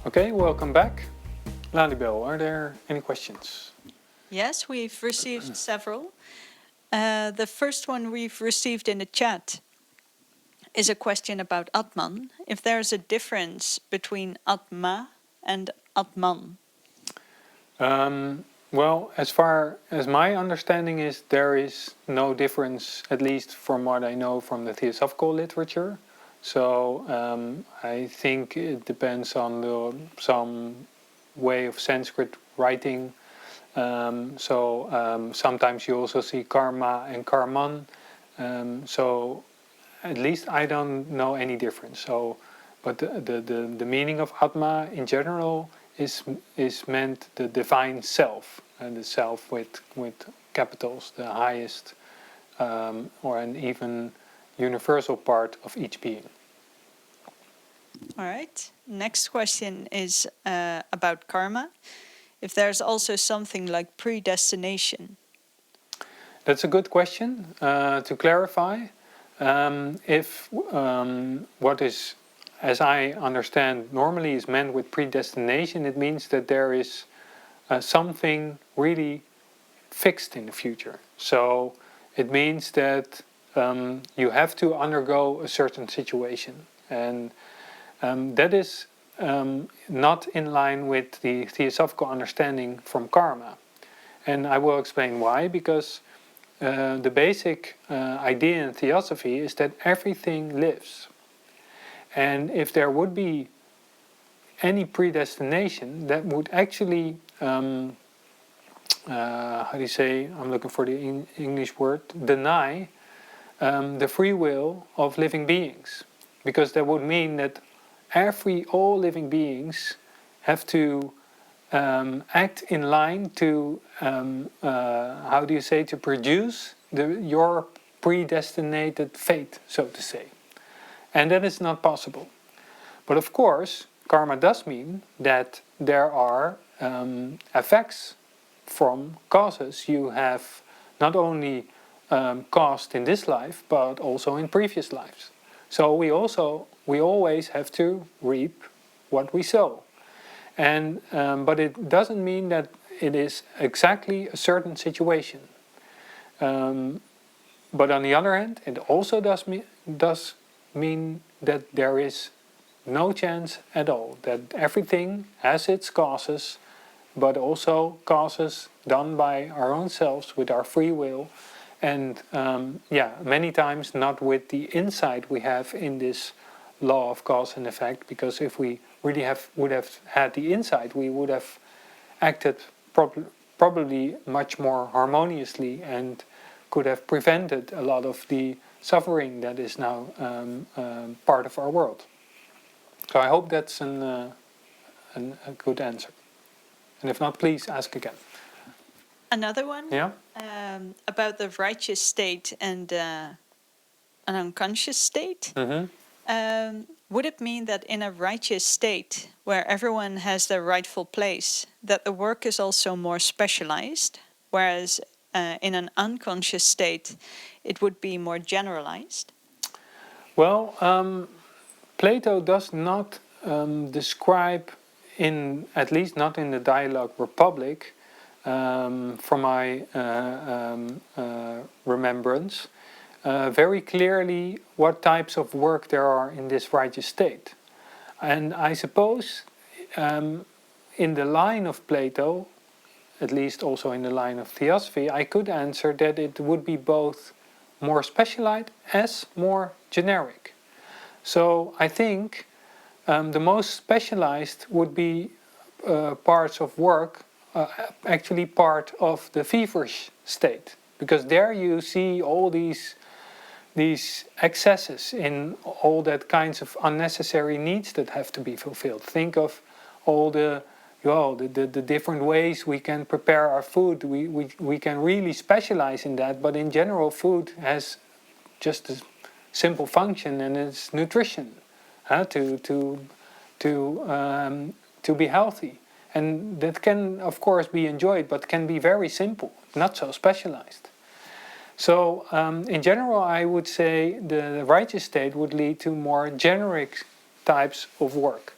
Okay, welcome back. Lalibel, are there any questions? Yes, we've received several. The first one we've received in the chat is a question about Atman. If there's a difference between Atma and Atman. Well, as far as my understanding is, there is no difference, at least from what I know from the Theosophical literature. So I think it depends on some way of Sanskrit writing. Sometimes you also see karma and karman. So at least I don't know any difference. So, but the meaning of Atma in general is meant the divine self, and the self with capitals, the highest or an even universal part of each being. All right. Next question is about karma. If there's also something like predestination. That's a good question. To clarify, if what is, as I understand, normally is meant with predestination, it means that there is something really fixed in the future. So it means that you have to undergo a certain situation, and that is not in line with the theosophical understanding from karma. And I will explain why, because the basic idea in theosophy is that everything lives. And if there would be any predestination, that would actually, how do you say, I'm looking for the English word, deny the free will of living beings. Because that would mean that all living beings have to act in line to, how do you say, to produce your predestinated fate, so to say. And that is not possible. But of course, karma does mean that there are effects from causes you have not only caused in this life, but also in previous lives. So we always have to reap what we sow. And but it doesn't mean that it is exactly a certain situation. But on the other hand, it also does mean that there is no chance at all, that everything has its causes, but also causes done by our own selves with our free will, and many times not with the insight we have in this law of cause and effect, because if we really would have had the insight, we would have acted probably much more harmoniously and could have prevented a lot of the suffering that is now part of our world. So I hope that's a good answer. And if not, please ask again. Another one? Yeah? About the righteous state and an unconscious state. Mm-hmm. Would it mean that in a righteous state, where everyone has their rightful place, that the work is also more specialized, whereas in an unconscious state, it would be more generalized? Well, Plato does not describe, at least not in the dialogue Republic, from my remembrance, very clearly what types of work there are in this righteous state. And I suppose in the line of Plato, at least also in the line of Theosophy, I could answer that it would be both more specialized as more generic. So I think the most specialized would be parts of work, actually part of the feverish state, because there you see all these excesses in all that kinds of unnecessary needs that have to be fulfilled. Think of all the different ways we can prepare our food. We can really specialize in that, but in general food has just a simple function, and it's nutrition, to be healthy. And that can of course be enjoyed, but can be very simple, not so specialized. So in general, I would say the righteous state would lead to more generic types of work.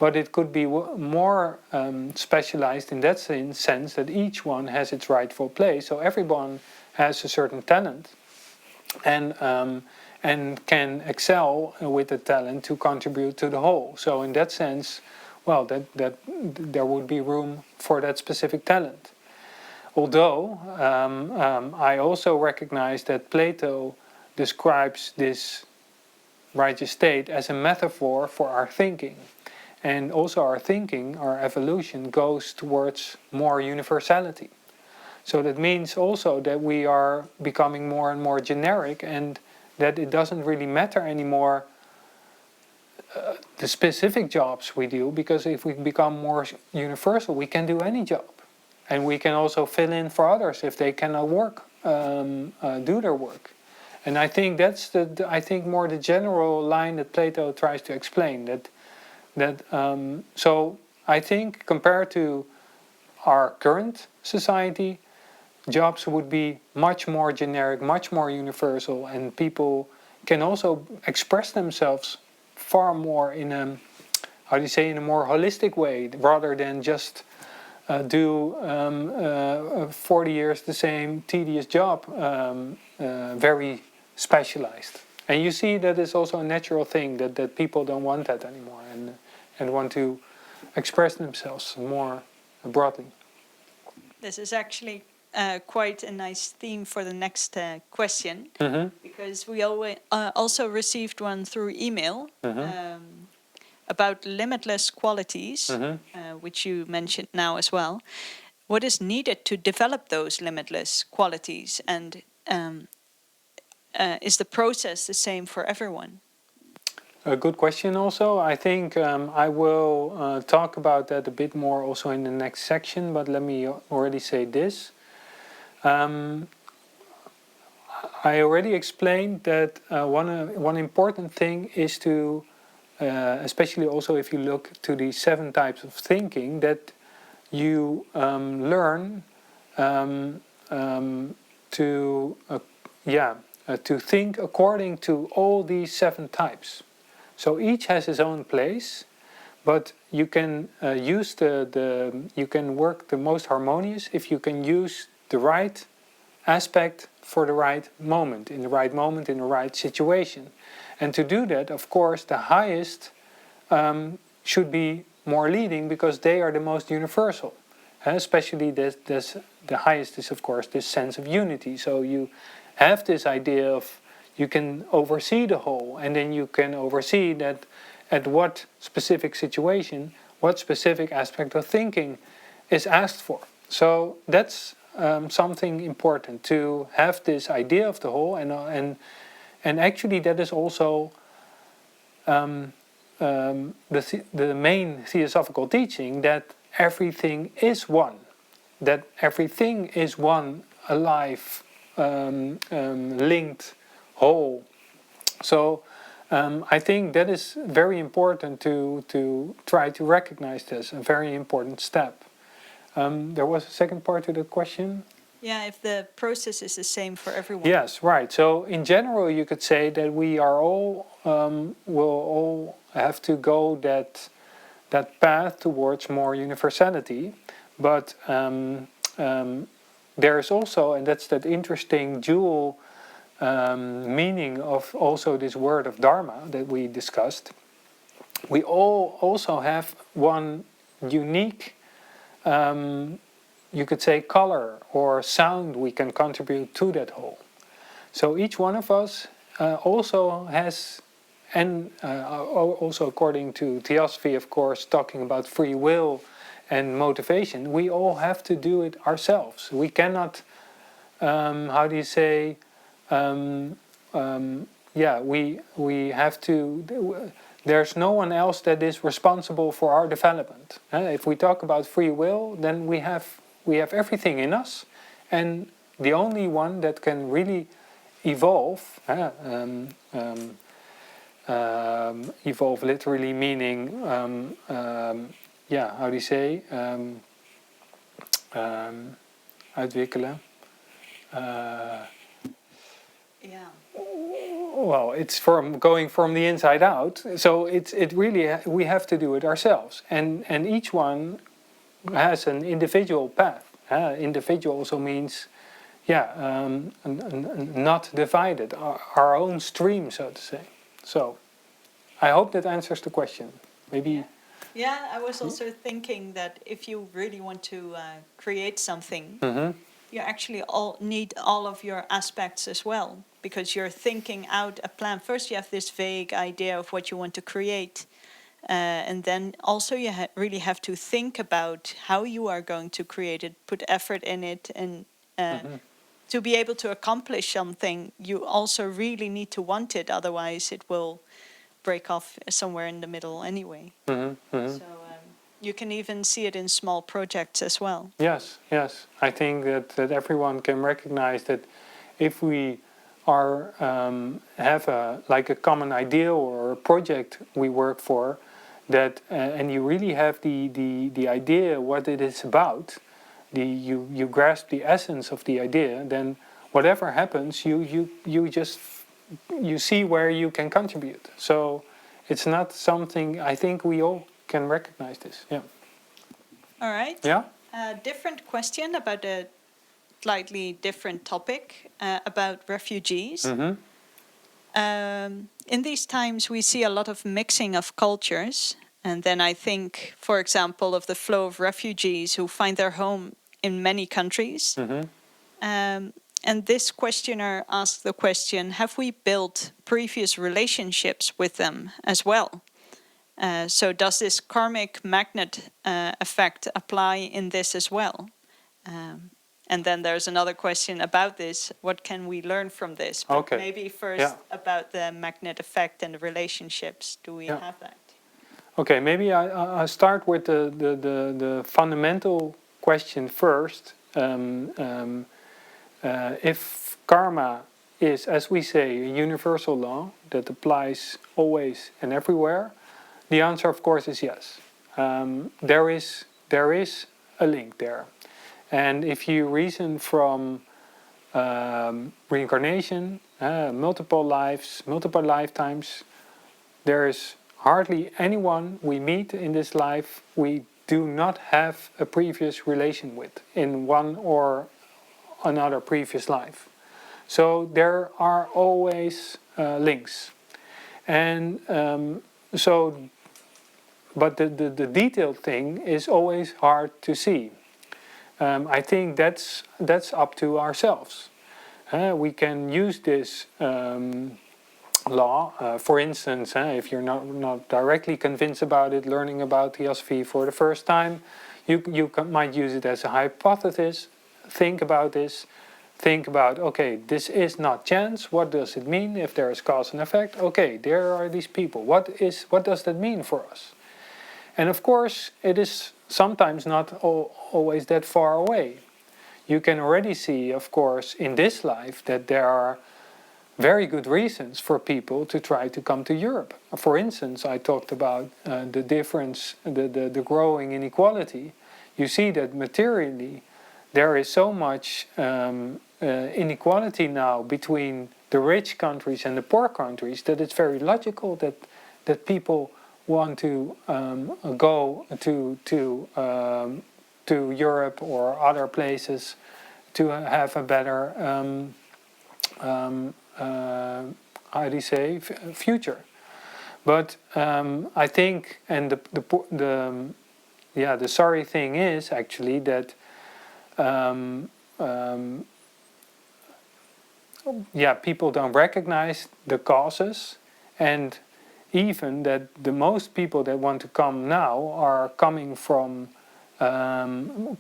but it could be more specialized in that sense that each one has its rightful place. So everyone has a certain talent, and can excel with the talent to contribute to the whole. So in that sense, well, that there would be room for that specific talent. Although I also recognize that Plato describes this righteous state as a metaphor for our thinking. And also our thinking, our evolution, goes towards more universality. So that means also that we are becoming more and more generic, and that it doesn't really matter anymore the specific jobs we do, because if we become more universal, we can do any job. And we can also fill in for others if they cannot do their work. And I think that's more the general line that Plato tries to explain. So I think compared to our current society, jobs would be much more generic, much more universal, and people can also express themselves far more in a more holistic way, rather than just do 40 years the same tedious job, very specialized. And you see that it's also a natural thing that people don't want that anymore, and want to express themselves more broadly. This is actually quite a nice theme for the next question, because we also received one through email about limitless qualities, which you mentioned now as well. What is needed to develop those limitless qualities, and is the process the same for everyone? A good question also. I think I will talk about that a bit more also in the next section, but let me already say this. I already explained that one important thing is to, especially also if you look to the 7 types of thinking, that you learn to think according to all these 7 types. So each has its own place, but you can you can work the most harmonious if you can use the right aspect for the right moment, in the right situation. And to do that, of course, the highest should be more leading, because they are the most universal. Especially the highest is, of course, this sense of unity. So you have this idea of you can oversee the whole, and then you can oversee that at what specific situation, what specific aspect of thinking is asked for. So that's something important, to have this idea of the whole, and actually that is also the main theosophical teaching, that everything is one, alive, linked, whole. So I think that is very important to try to recognize this, a very important step. There was a second part to the question. Yeah, if the process is the same for everyone. Yes, right. So in general, you could say that we are all will all have to go that path towards more universality, but there is also, and that's that interesting dual meaning of also this word of Dharma that we discussed. We all also have one unique, you could say, color or sound we can contribute to that whole. So each one of us also has, and also according to Theosophy, of course, talking about free will and motivation, we all have to do it ourselves. We cannot, we have to, there's no one else that is responsible for our development. If we talk about free will, then we have everything in us, and the only one that can really evolve, evolve literally meaning, uitwikkelen. well, it's from going from the inside out. So it really we have to do it ourselves, and each one has an individual path. Individual also means, not divided, our own stream, so to say. So I hope that answers the question. Maybe. Yeah, I was also thinking that if you really want to create something, you actually need all of your aspects as well, because you're thinking out a plan. First, you have this vague idea of what you want to create, and then also you really have to think about how you are going to create it, put effort in it, and to be able to accomplish something, you also really need to want it. Otherwise, it will break off somewhere in the middle anyway. So you can even see it in small projects as well. Yes. I think that everyone can recognize that if we are have a common ideal or a project we work for, that and you really have the idea what it is about, you grasp the essence of the idea, then whatever happens, you just you see where you can contribute. So it's not something, I think we all can recognize this. Yeah. All right. Yeah. A different question about a slightly different topic about refugees. In these times, we see a lot of mixing of cultures. And then I think, for example, of the flow of refugees who find their home in many countries. And this questioner asked the question, have we built previous relationships with them as well? So does this karmic magnet effect apply in this as well? And then there's another question about this. What can we learn from this? But Okay. maybe first about the magnet effect and the relationships. Do we have that? Okay, maybe I'll start with the fundamental question first. If karma is, as we say, a universal law that applies always and everywhere, the answer, of course, is yes. There is a link there. And if you reason from reincarnation, multiple lives, multiple lifetimes, there is hardly anyone we meet in this life we do not have a previous relation with in one or another previous life. So there are always links. And but the detailed thing is always hard to see. I think that's up to ourselves. We can use this law, for instance, if you're not directly convinced about it, learning about Theosophy for the first time, you might use it as a hypothesis. Think about this. Think about, okay, this is not chance. What does it mean if there is cause and effect? Okay, there are these people. What does that mean for us? And of course, it is sometimes not always that far away. You can already see, of course, in this life that there are very good reasons for people to try to come to Europe. For instance, I talked about the difference, the growing inequality. You see that materially there is so much inequality now between the rich countries and the poor countries that it's very logical that people want to go to Europe or other places to have a better how do you say, future. But I think, and the sorry thing is actually that people don't recognize the causes, and even that the most people that want to come now are coming from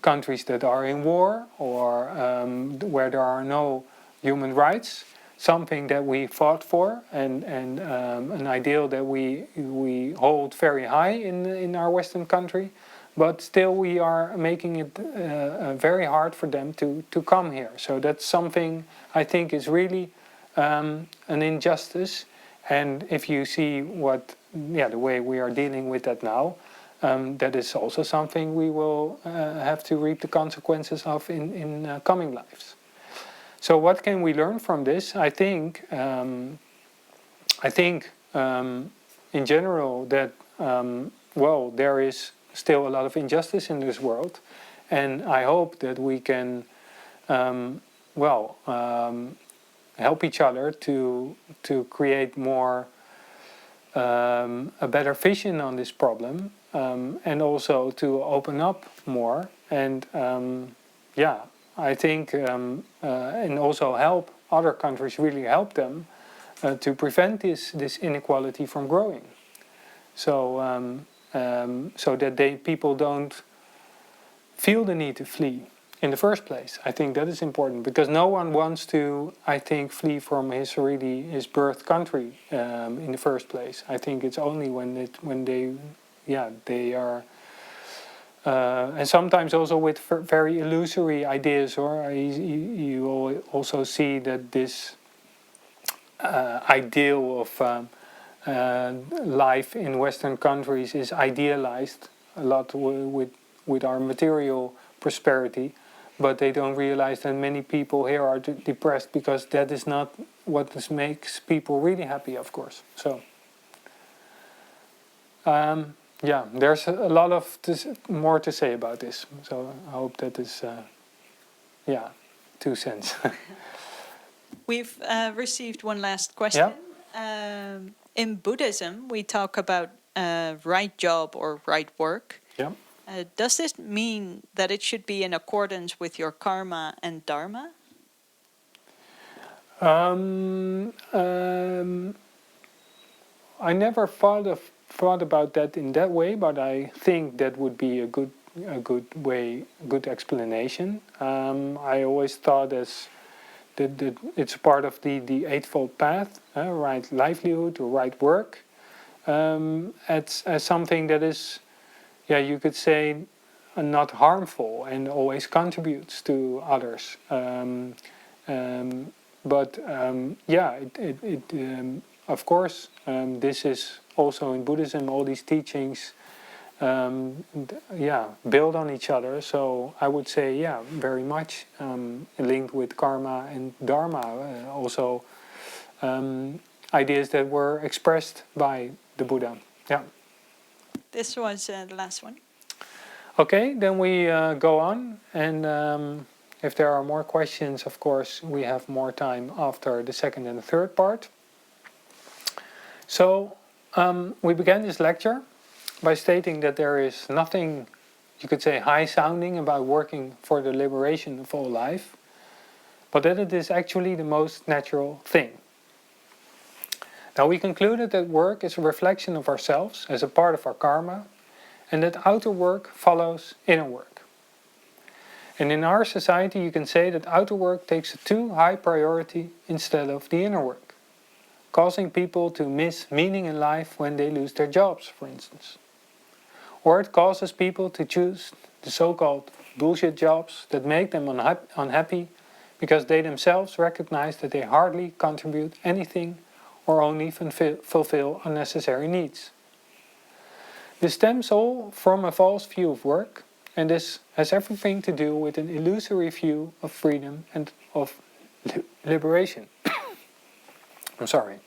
countries that are in war or where there are no human rights, something that we fought for and an ideal that we hold very high in our Western country, but still we are making it very hard for them to come here. So that's something I think is really an injustice. And if you see the way we are dealing with that now, that is also something we will have to reap the consequences of in coming lives. So what can we learn from this? I think in general that well, there is still a lot of injustice in this world, and I hope that we can help each other to create more a better vision on this problem, and also to open up more, and I think and also help other countries, really help them to prevent this inequality from growing. So so that people don't feel the need to flee in the first place. I think that is important, because no one wants to, I think, flee from his birth country in the first place. I think it's only when they are, and sometimes also with very illusory ideas, or you also see that this ideal of life in Western countries is idealized a lot with our material prosperity, but they don't realize that many people here are depressed because that is not what makes people really happy, of course. So there's a lot of more to say about this. So I hope that is 2 cents. We've received one last question. In Buddhism, we talk about right job or right work. Yeah. Does this mean that it should be in accordance with your karma and dharma? I never thought about that in that way, but I think that would be a good explanation. I always thought as that it's part of the Eightfold Path, right livelihood or right work, as something that is, you could say, not harmful and always contributes to others. Of course, this is also in Buddhism. All these teachings, build on each other. So I would say, very much linked with karma and dharma. Also, ideas that were expressed by the Buddha. Yeah. This was the last one. Okay, then we go on, and if there are more questions, of course, we have more time after the second and the third part. So we began this lecture by stating that there is nothing, you could say, high-sounding about working for the liberation of all life, but that it is actually the most natural thing. Now we concluded that work is a reflection of ourselves as a part of our karma, and that outer work follows inner work. And in our society you can say that outer work takes a too high priority instead of the inner work, causing people to miss meaning in life when they lose their jobs, for instance. Or it causes people to choose the so-called bullshit jobs that make them unhappy because they themselves recognize that they hardly contribute anything or only fulfill unnecessary needs. This stems all from a false view of work, and this has everything to do with an illusory view of freedom and of liberation. I'm sorry.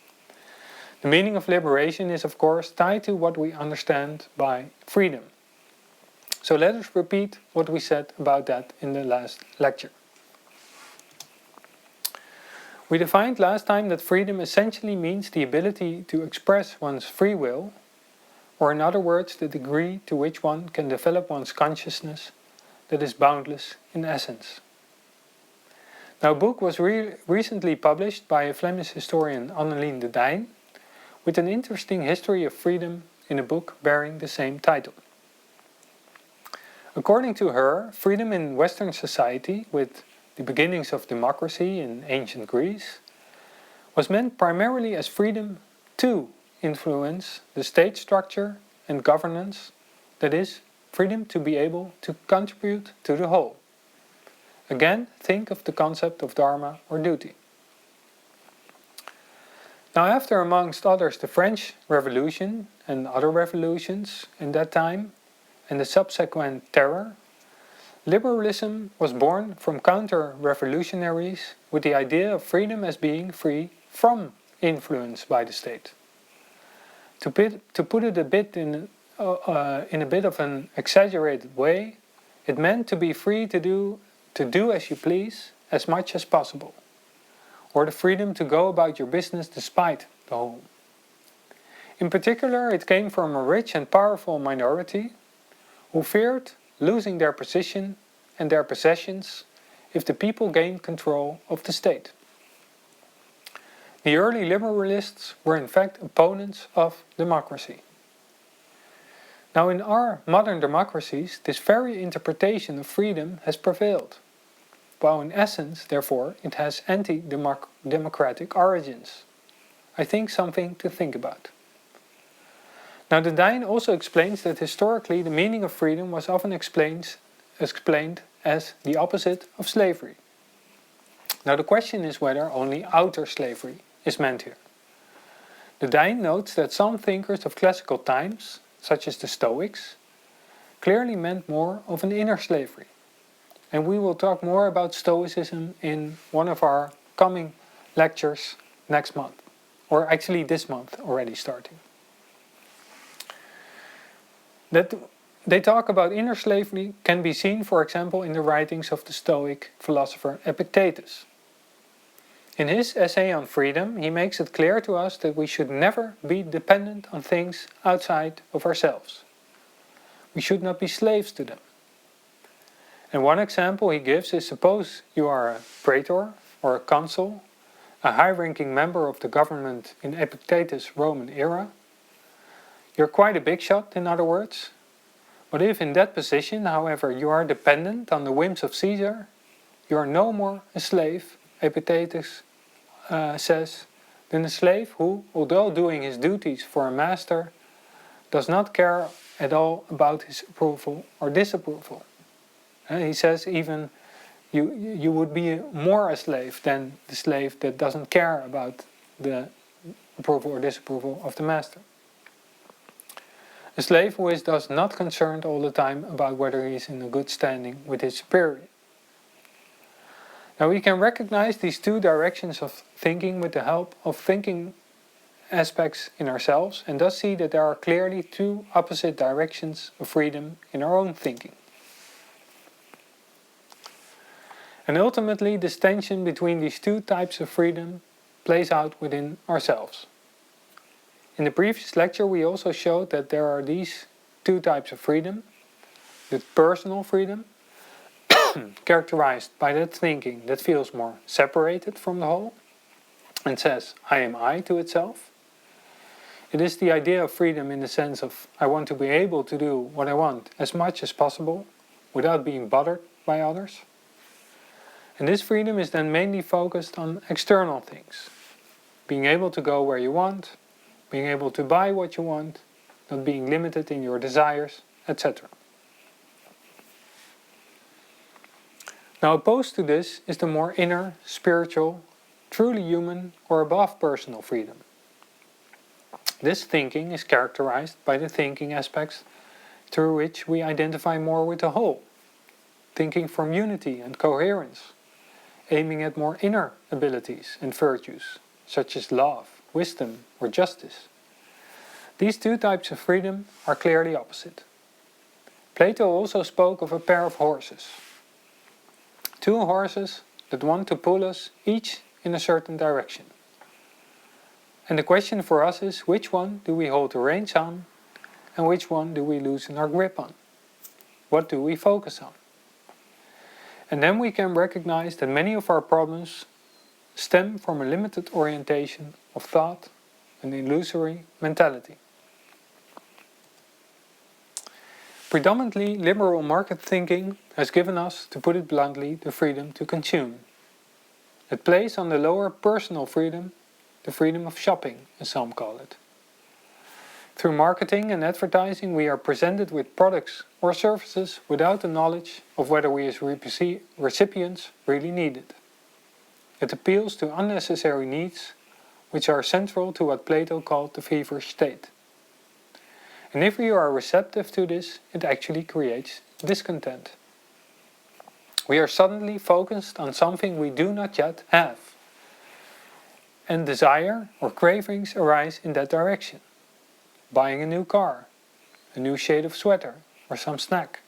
The meaning of liberation is, of course, tied to what we understand by freedom. So let us repeat what we said about that in the last lecture. We defined last time that freedom essentially means the ability to express one's free will, or in other words, the degree to which one can develop one's consciousness that is boundless in essence. Now, a book was recently published by a Flemish historian, Annelien de Dijn, with an interesting history of freedom in a book bearing the same title. According to her, freedom in Western society, with the beginnings of democracy in ancient Greece, was meant primarily as freedom to influence the state structure and governance, that is, freedom to be able to contribute to the whole. Again, think of the concept of dharma or duty. Now, after, amongst others, the French Revolution and other revolutions in that time, and the subsequent terror, Liberalism was born from counter-revolutionaries with the idea of freedom as being free from influence by the state. To put it a bit in a bit of an exaggerated way, it meant to be free to do as you please as much as possible, or the freedom to go about your business despite the whole. In particular, it came from a rich and powerful minority who feared losing their position and their possessions if the people gained control of the state. The early liberalists were in fact opponents of democracy. Now, in our modern democracies, this very interpretation of freedom has prevailed, while in essence, therefore, it has anti-democratic origins. I think something to think about. Now, the Dine also explains that historically the meaning of freedom was often explained as the opposite of slavery. Now, the question is whether only outer slavery is meant here. The Dine notes that some thinkers of classical times, such as the Stoics, clearly meant more of an inner slavery. And we will talk more about Stoicism in one of our coming lectures next month, or actually this month already starting. That they talk about inner slavery can be seen, for example, in the writings of the Stoic philosopher Epictetus. In his essay on freedom, he makes it clear to us that we should never be dependent on things outside of ourselves. We should not be slaves to them. And one example he gives is, suppose you are a praetor or a consul, a high-ranking member of the government in Epictetus' Roman era. You're quite a big shot, in other words. But if in that position, however, you are dependent on the whims of Caesar, you are no more a slave, Epictetus says, than a slave who, although doing his duties for a master, does not care at all about his approval or disapproval. He says even you would be more a slave than the slave that doesn't care about the approval or disapproval of the master. A slave who is thus not concerned all the time about whether he is in a good standing with his superior. Now we can recognize these two directions of thinking with the help of thinking aspects in ourselves, and thus see that there are clearly two opposite directions of freedom in our own thinking. And ultimately, this tension between these two types of freedom plays out within ourselves. In the previous lecture, we also showed that there are these two types of freedom. The personal freedom, characterized by that thinking that feels more separated from the whole and says, I am I to itself. It is the idea of freedom in the sense of I want to be able to do what I want as much as possible without being bothered by others. And this freedom is then mainly focused on external things. Being able to go where you want, being able to buy what you want, not being limited in your desires, etc. Now opposed to this is the more inner, spiritual, truly human or above personal freedom. This thinking is characterized by the thinking aspects through which we identify more with the whole, thinking from unity and coherence, aiming at more inner abilities and virtues, such as love, wisdom, or justice. These two types of freedom are clearly opposite. Plato also spoke of a pair of horses. Two horses that want to pull us each in a certain direction. And the question for us is, which one do we hold the reins on, and which one do we loosen our grip on? What do we focus on? And then we can recognize that many of our problems stem from a limited orientation of thought, an illusory mentality. Predominantly liberal market thinking has given us, to put it bluntly, the freedom to consume. It plays on the lower personal freedom, the freedom of shopping, as some call it. Through marketing and advertising, we are presented with products or services without the knowledge of whether we as recipients really need it. It appeals to unnecessary needs, which are central to what Plato called the feverish state. And if we are receptive to this, it actually creates discontent. we are suddenly focused on something we do not yet have. And desire or cravings arise in that direction. Buying a new car, a new shade of sweater, or some snack.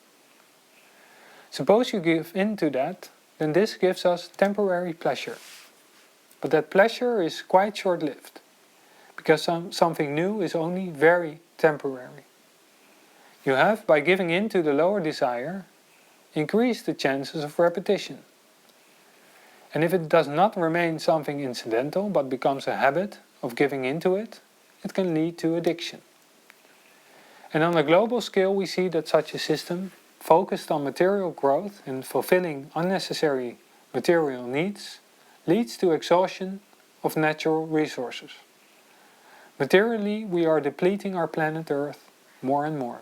Suppose you give in to that, then this gives us temporary pleasure. But that pleasure is quite short-lived, because something new is only very temporary. You have, by giving in to the lower desire, increased the chances of repetition. And if it does not remain something incidental, but becomes a habit of giving into it, it can lead to addiction. And on a global scale, we see that such a system, focused on material growth and fulfilling unnecessary material needs, leads to exhaustion of natural resources. Materially, we are depleting our planet Earth more and more.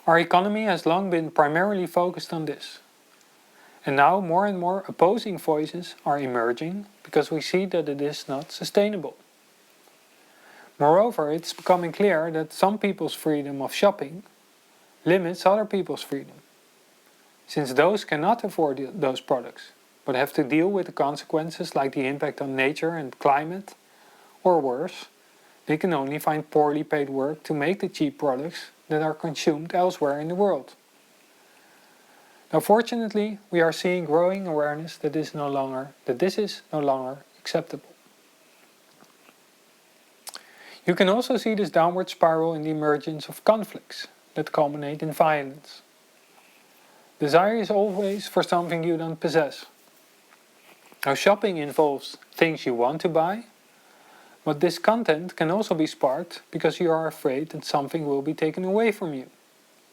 Our economy has long been primarily focused on this. And now more and more opposing voices are emerging because we see that it is not sustainable. Moreover, it's becoming clear that some people's freedom of shopping limits other people's freedom, since those cannot afford those products, but have to deal with the consequences like the impact on nature and climate, or worse, they can only find poorly paid work to make the cheap products that are consumed elsewhere in the world. Now fortunately, we are seeing growing awareness that this is no longer acceptable. You can also see this downward spiral in the emergence of conflicts that culminate in violence. Desire is always for something you don't possess. Now shopping involves things you want to buy, but this content can also be sparked because you are afraid that something will be taken away from you.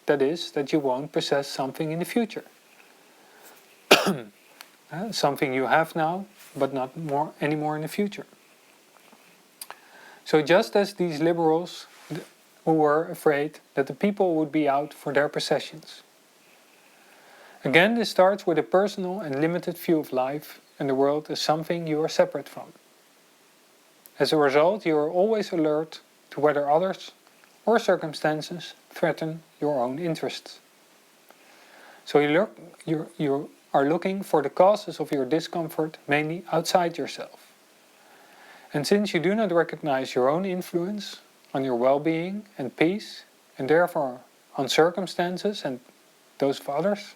That is, that you won't possess something in the future. Something you have now, but not anymore in the future. So just as these liberals who were afraid that the people would be out for their possessions. Again, this starts with a personal and limited view of life and the world as something you are separate from. As a result, you are always alert to whether others or circumstances threaten your own interests. So you are looking for the causes of your discomfort mainly outside yourself. And since you do not recognize your own influence on your well-being and peace, and therefore on circumstances and those of others,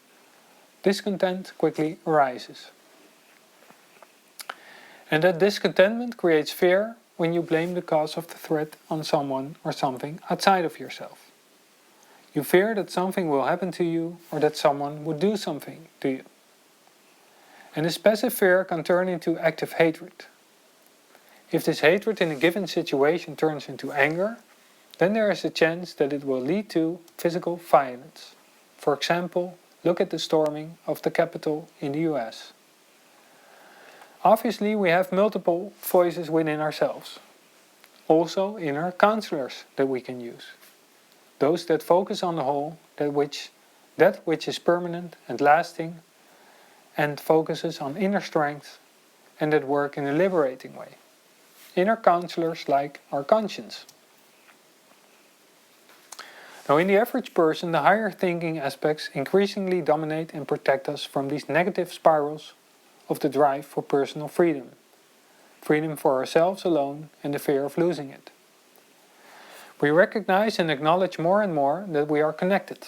discontent quickly arises. And that discontentment creates fear when you blame the cause of the threat on someone or something outside of yourself. You fear that something will happen to you or that someone would do something to you. And this passive fear can turn into active hatred. If this hatred in a given situation turns into anger, then there is a chance that it will lead to physical violence. For example, look at the storming of the Capitol in the US. Obviously, we have multiple voices within ourselves. Also inner counselors that we can use. Those that focus on the whole, that which is permanent and lasting, and focuses on inner strength, and that work in a liberating way. Inner counselors like our conscience. Now in the average person, the higher thinking aspects increasingly dominate and protect us from these negative spirals of the drive for personal freedom. Freedom for ourselves alone and the fear of losing it. We recognize and acknowledge more and more that we are connected.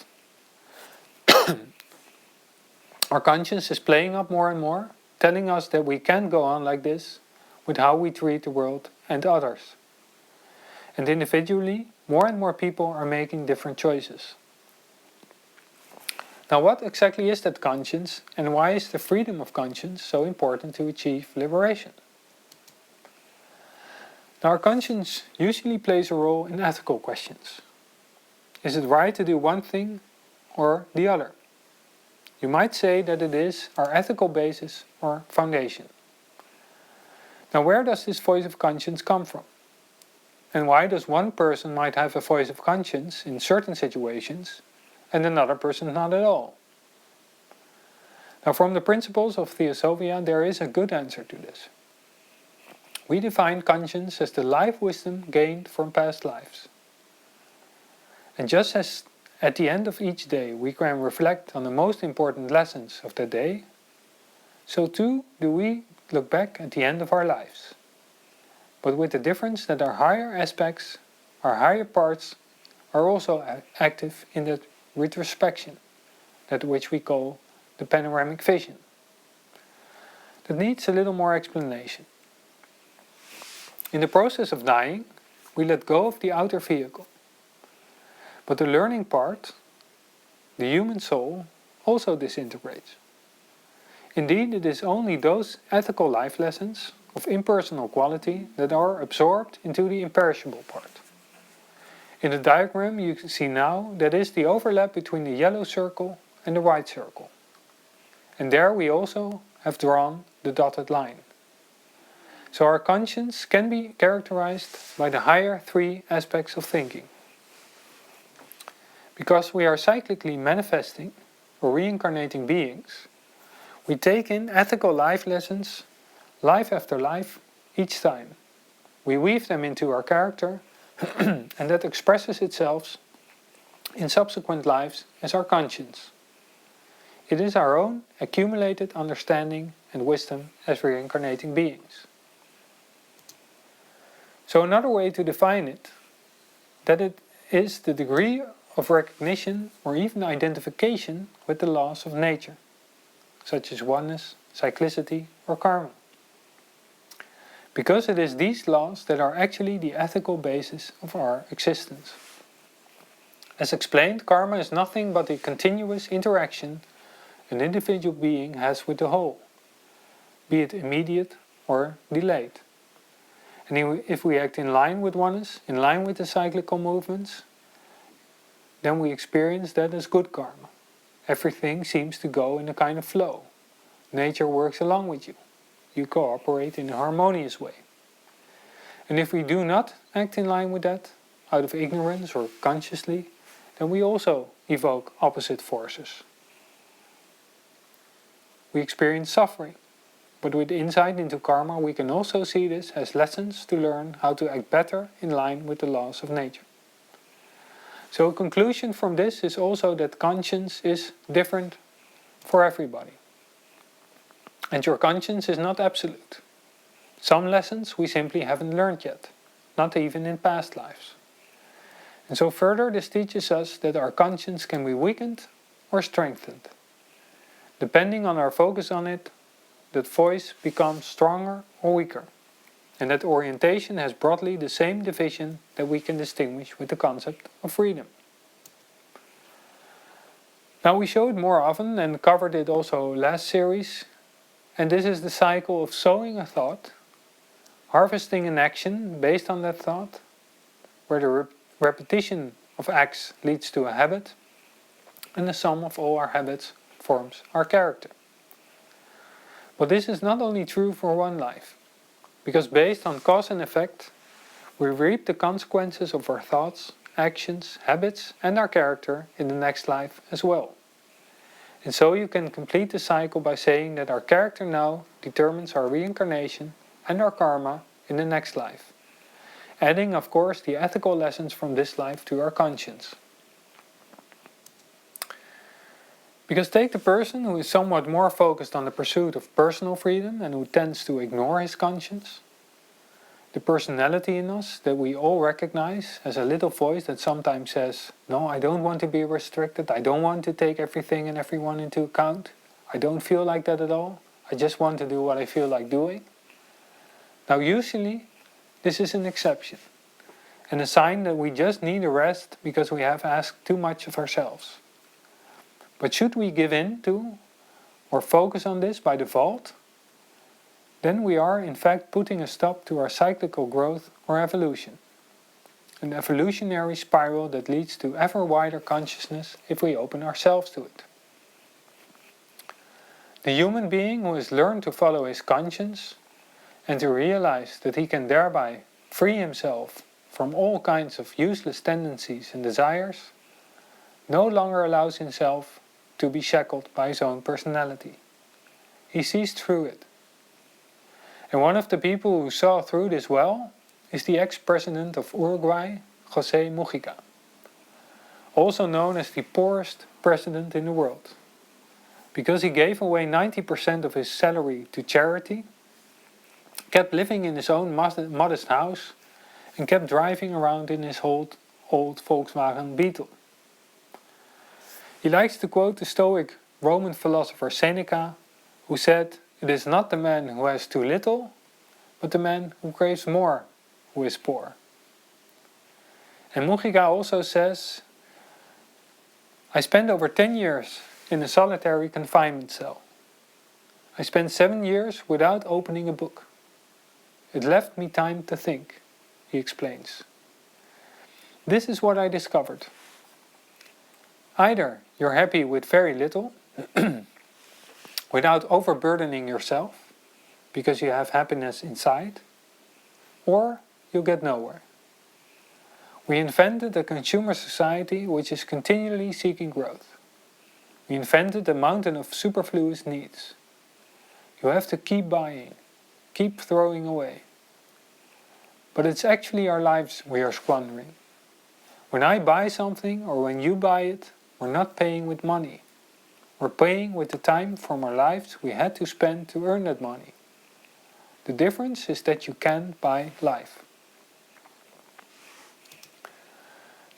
Our conscience is playing up more and more, telling us that we can't go on like this with how we treat the world and others. And individually, more and more people are making different choices. Now what exactly is that conscience, and why is the freedom of conscience so important to achieve liberation? Now our conscience usually plays a role in ethical questions. Is it right to do one thing or the other? You might say that it is our ethical basis or foundation. Now where does this voice of conscience come from? And why does one person might have a voice of conscience in certain situations and another person not at all? Now from the principles of Theosophia there is a good answer to this. We define conscience as the life wisdom gained from past lives. And just as at the end of each day we can reflect on the most important lessons of the day, so too do we look back at the end of our lives. But with the difference that our higher aspects, our higher parts, are also active in that retrospection, that which we call the panoramic vision. That needs a little more explanation. In the process of dying, we let go of the outer vehicle. But the learning part, the human soul, also disintegrates. Indeed, it is only those ethical life lessons of impersonal quality that are absorbed into the imperishable part. In the diagram you can see now that is the overlap between the yellow circle and the white circle. And there we also have drawn the dotted line. So our conscience can be characterized by the higher three aspects of thinking. Because we are cyclically manifesting or reincarnating beings, we take in ethical life lessons, life after life, each time. We weave them into our character, and that expresses itself in subsequent lives as our conscience. It is our own accumulated understanding and wisdom as reincarnating beings. So another way to define it, that it is the degree of recognition or even identification with the laws of nature, such as oneness, cyclicity or karma. Because it is these laws that are actually the ethical basis of our existence. As explained, karma is nothing but a continuous interaction an individual being has with the whole, be it immediate or delayed. And if we act in line with oneness, in line with the cyclical movements, then we experience that as good karma. Everything seems to go in a kind of flow. Nature works along with you. You cooperate in a harmonious way. And if we do not act in line with that, out of ignorance or consciously, then we also evoke opposite forces. We experience suffering, but with insight into karma we can also see this as lessons to learn how to act better in line with the laws of nature. So a conclusion from this is also that conscience is different for everybody. And your conscience is not absolute. Some lessons we simply haven't learned yet, not even in past lives. And so further this teaches us that our conscience can be weakened or strengthened. Depending on our focus on it, that voice becomes stronger or weaker. And that orientation has broadly the same division that we can distinguish with the concept of freedom. Now we show it more often and covered it also last series. And this is the cycle of sowing a thought, harvesting an action based on that thought, where the repetition of acts leads to a habit, and the sum of all our habits forms our character. But this is not only true for one life, because based on cause and effect, we reap the consequences of our thoughts, actions, habits, and our character in the next life as well. And so you can complete the cycle by saying that our character now determines our reincarnation and our karma in the next life, adding of course the ethical lessons from this life to our conscience. Because take the person who is somewhat more focused on the pursuit of personal freedom and who tends to ignore his conscience. The personality in us that we all recognize as a little voice that sometimes says, no, I don't want to be restricted, I don't want to take everything and everyone into account, I don't feel like that at all, I just want to do what I feel like doing. Now usually this is an exception and a sign that we just need a rest because we have asked too much of ourselves. But should we give in to or focus on this by default, then we are in fact putting a stop to our cyclical growth or evolution. An evolutionary spiral that leads to ever wider consciousness if we open ourselves to it. The human being who has learned to follow his conscience and to realize that he can thereby free himself from all kinds of useless tendencies and desires, no longer allows himself to be shackled by his own personality. He sees through it. And one of the people who saw through this well is the ex-president of Uruguay, José Mujica. also known as the poorest president in the world, because he gave away 90% of his salary to charity, kept living in his own modest house, and kept driving around in his old Volkswagen Beetle. He likes to quote the Stoic Roman philosopher Seneca, who said, "It is not the man who has too little, but the man who craves more who is poor." And Mujica also says, "I spent over 10 years in a solitary confinement cell. I spent 7 years without opening a book. It left me time to think," he explains. "This is what I discovered. Either you're happy with very little, without overburdening yourself, because you have happiness inside, or you'll get nowhere. We invented a consumer society which is continually seeking growth. We invented a mountain of superfluous needs. You have to keep buying, keep throwing away. But it's actually our lives we are squandering. When I buy something, or when you buy it, we're not paying with money. We're paying with the time from our lives we had to spend to earn that money. The difference is that you can buy life."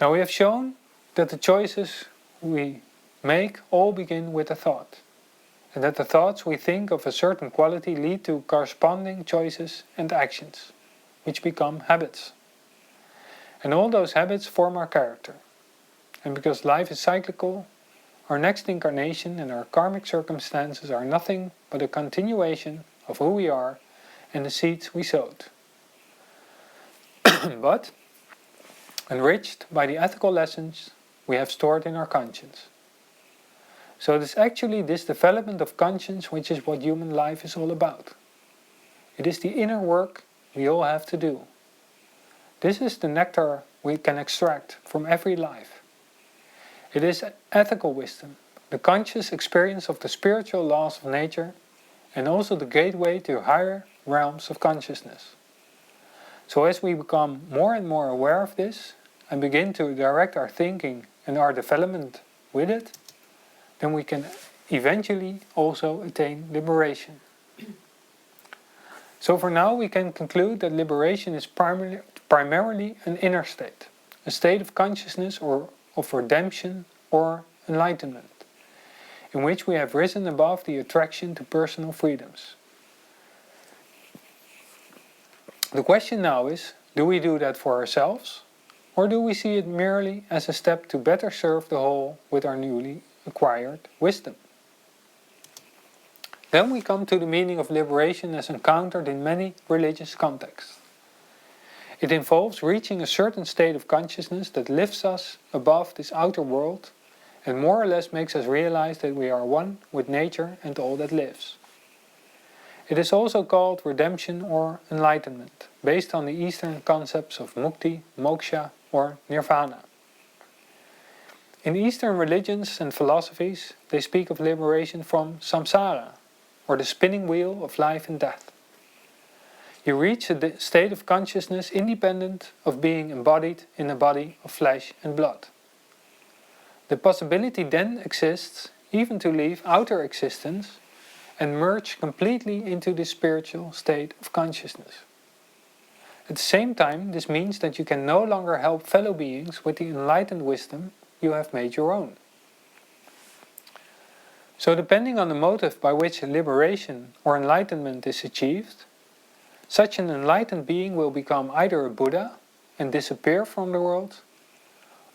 Now we have shown that the choices we make all begin with a thought, and that the thoughts we think of a certain quality lead to corresponding choices and actions, which become habits. And all those habits form our character. And because life is cyclical, our next incarnation and our karmic circumstances are nothing but a continuation of who we are and the seeds we sowed. But enriched by the ethical lessons we have stored in our conscience. So it is actually this development of conscience which is what human life is all about. It is the inner work we all have to do. This is the nectar we can extract from every life. It is ethical wisdom, the conscious experience of the spiritual laws of nature, and also the gateway to higher realms of consciousness. So as we become more and more aware of this, and begin to direct our thinking and our development with it, then we can eventually also attain liberation. So for now we can conclude that liberation is primarily an inner state, a state of consciousness or of redemption or enlightenment, in which we have risen above the attraction to personal freedoms. The question now is, do we do that for ourselves? Or do we see it merely as a step to better serve the whole with our newly acquired wisdom? Then we come to the meaning of liberation as encountered in many religious contexts. It involves reaching a certain state of consciousness that lifts us above this outer world and more or less makes us realize that we are one with nature and all that lives. It is also called redemption or enlightenment, based on the Eastern concepts of mukti, moksha, or nirvana. In Eastern religions and philosophies, they speak of liberation from samsara, or the spinning wheel of life and death. You reach a state of consciousness independent of being embodied in a body of flesh and blood. The possibility then exists even to leave outer existence and merge completely into this spiritual state of consciousness. At the same time, this means that you can no longer help fellow beings with the enlightened wisdom you have made your own. So depending on the motive by which liberation or enlightenment is achieved, such an enlightened being will become either a Buddha and disappear from the world,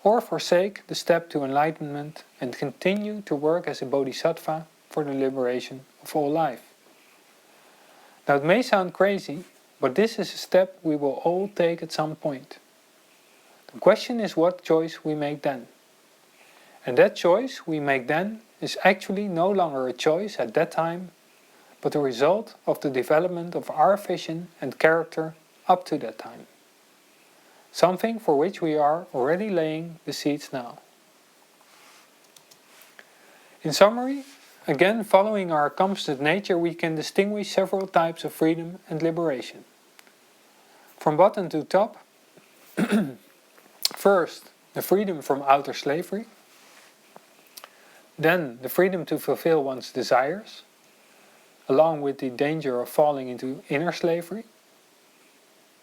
or forsake the step to enlightenment and continue to work as a bodhisattva for the liberation of all life. Now it may sound crazy, but this is a step we will all take at some point. The question is what choice we make then. And that choice we make then is actually no longer a choice at that time, but the result of the development of our vision and character up to that time. Something for which we are already laying the seeds now. In summary, again following our composite nature, we can distinguish several types of freedom and liberation. From bottom to top, first, the freedom from outer slavery, then the freedom to fulfill one's desires, along with the danger of falling into inner slavery,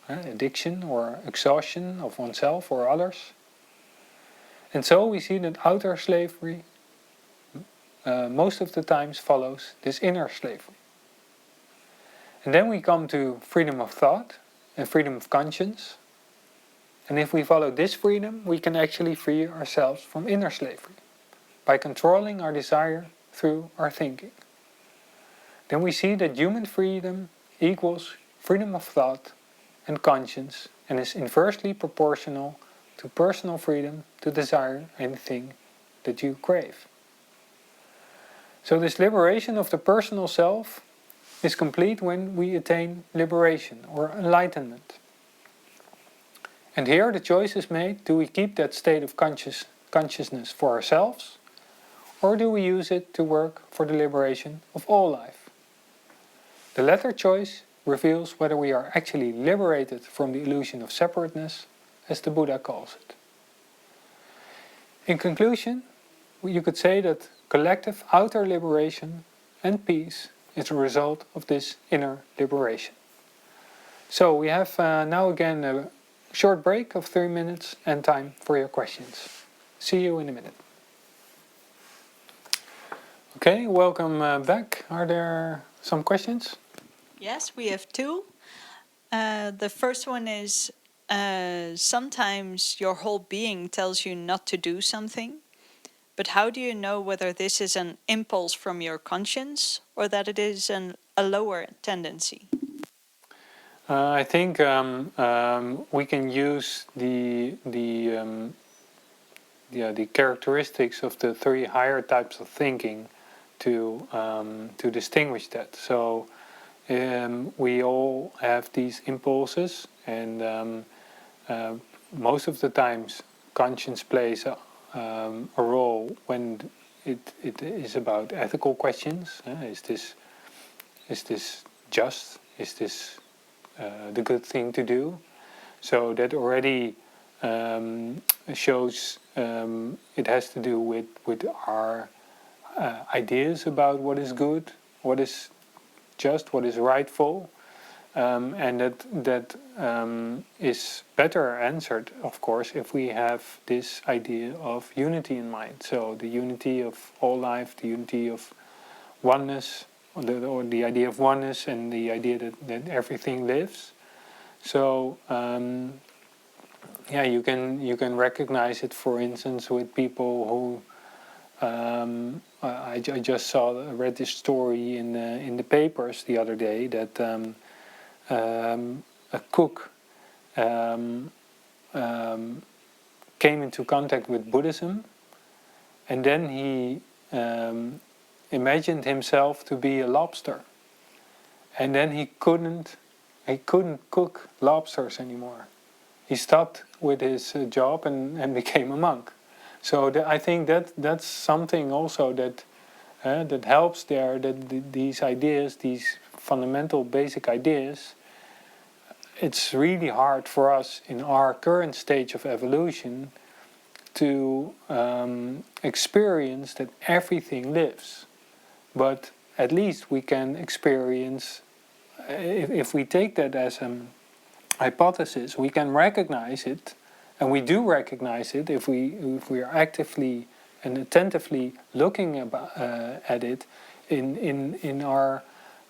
addiction or exhaustion of oneself or others. And so we see that outer slavery most of the times follows this inner slavery. And then we come to freedom of thought and freedom of conscience. And if we follow this freedom, we can actually free ourselves from inner slavery by controlling our desire through our thinking. Then we see that human freedom equals freedom of thought and conscience and is inversely proportional to personal freedom to desire anything that you crave. So this liberation of the personal self is complete when we attain liberation or enlightenment. And here the choice is made: do we keep that state of consciousness for ourselves, or do we use it to work for the liberation of all life? The latter choice reveals whether we are actually liberated from the illusion of separateness, as the Buddha calls it. In conclusion, you could say that collective outer liberation and peace is a result of this inner liberation. So we have now again a short break of 3 minutes and time for your questions. See you in a minute. Okay, welcome back. Are there some questions? Yes, we have two. The first one is, sometimes your whole being tells you not to do something, but how do you know whether this is an impulse from your conscience or that it is a lower tendency? I think we can use the characteristics of the three higher types of thinking to distinguish that. So we all have these impulses, and most of the times conscience plays a role when it is about ethical questions. Is this just? Is this the good thing to do? So that already shows it has to do with our ideas about what is good, what is just, what is rightful, and that is better answered, of course, if we have this idea of unity in mind. So the unity of all life, the unity of oneness, or the idea of oneness, and the idea that everything lives. So you can recognize it, for instance, with people who I just read this story in the papers the other day that a cook came into contact with Buddhism, and then he imagined himself to be a lobster, and then he couldn't cook lobsters anymore. He stopped with his job and became a monk. So I think that's something also that helps there. That these ideas, these fundamental basic ideas, it's really hard for us in our current stage of evolution to experience that everything lives. But at least we can experience, if we take that as a hypothesis, we can recognize it, and we do recognize it if we are actively and attentively looking at it in our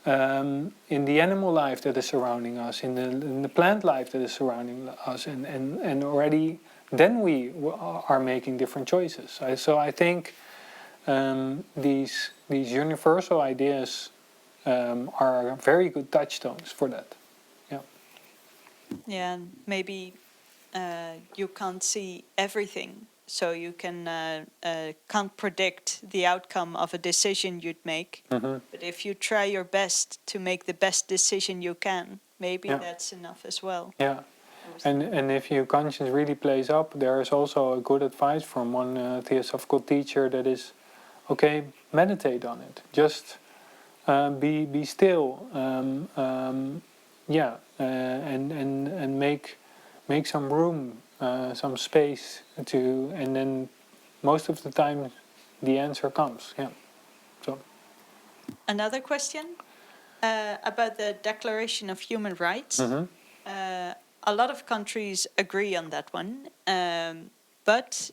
in the animal life that is surrounding us, in the plant life that is surrounding us, and already then we are making different choices. So I think these universal ideas are very good touchstones for that. Yeah. Yeah, and maybe you can't see everything, so you can't predict the outcome of a decision you'd make. Mm-hmm. But if you try your best to make the best decision you can, maybe that's enough as well. Yeah. And if your conscience really plays up, there is also a good advice from one Theosophical teacher that is, okay, meditate on it. Just be still. And make some room some space to, and then most of the time the answer comes. Yeah. So. Another question about the Declaration of Human Rights. A lot of countries agree on that one, but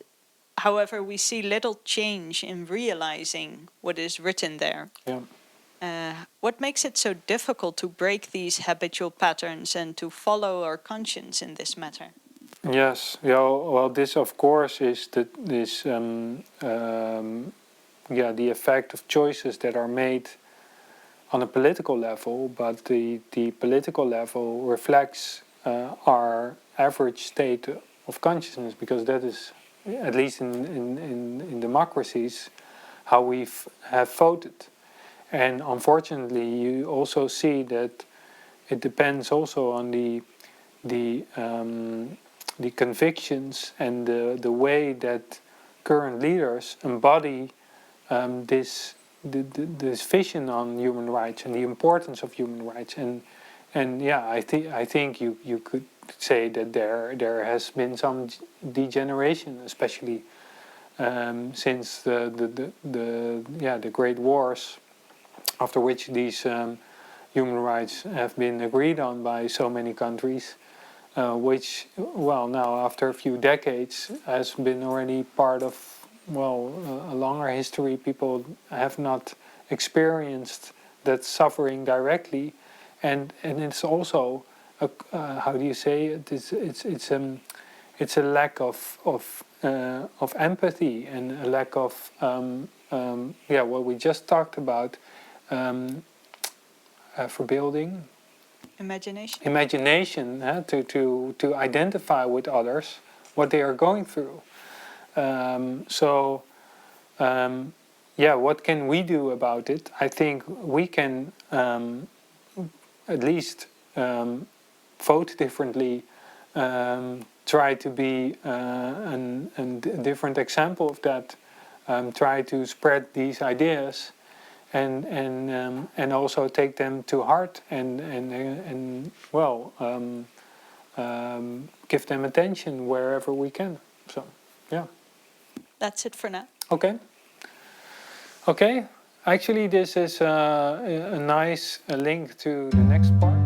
however, we see little change in realizing what is written there. Yeah. What makes it so difficult to break these habitual patterns and to follow our conscience in this matter? Yes. Yeah. Well, this of course is the effect of choices that are made on a political level, but the political level reflects our average state of consciousness, because that is, at least in democracies, how we have voted. And unfortunately, you also see that it depends also on the convictions and the way that current leaders embody this vision on human rights and the importance of human rights. And yeah, I think you could say that there has been some degeneration, especially since the great wars, after which these human rights have been agreed on by so many countries, which, well, now after a few decades has been already part of, well, a longer history. People have not experienced that suffering directly, and it's also how do you say it? It's a lack of empathy and a lack of what we just talked about, verbeelding. Imagination, to identify with others what they are going through. What can we do about it? I think we can at least vote differently, try to be a different example of that, try to spread these ideas, and also take them to heart, and give them attention wherever we can. So, yeah. That's it for now. Okay. Actually, this is a nice link to the next part.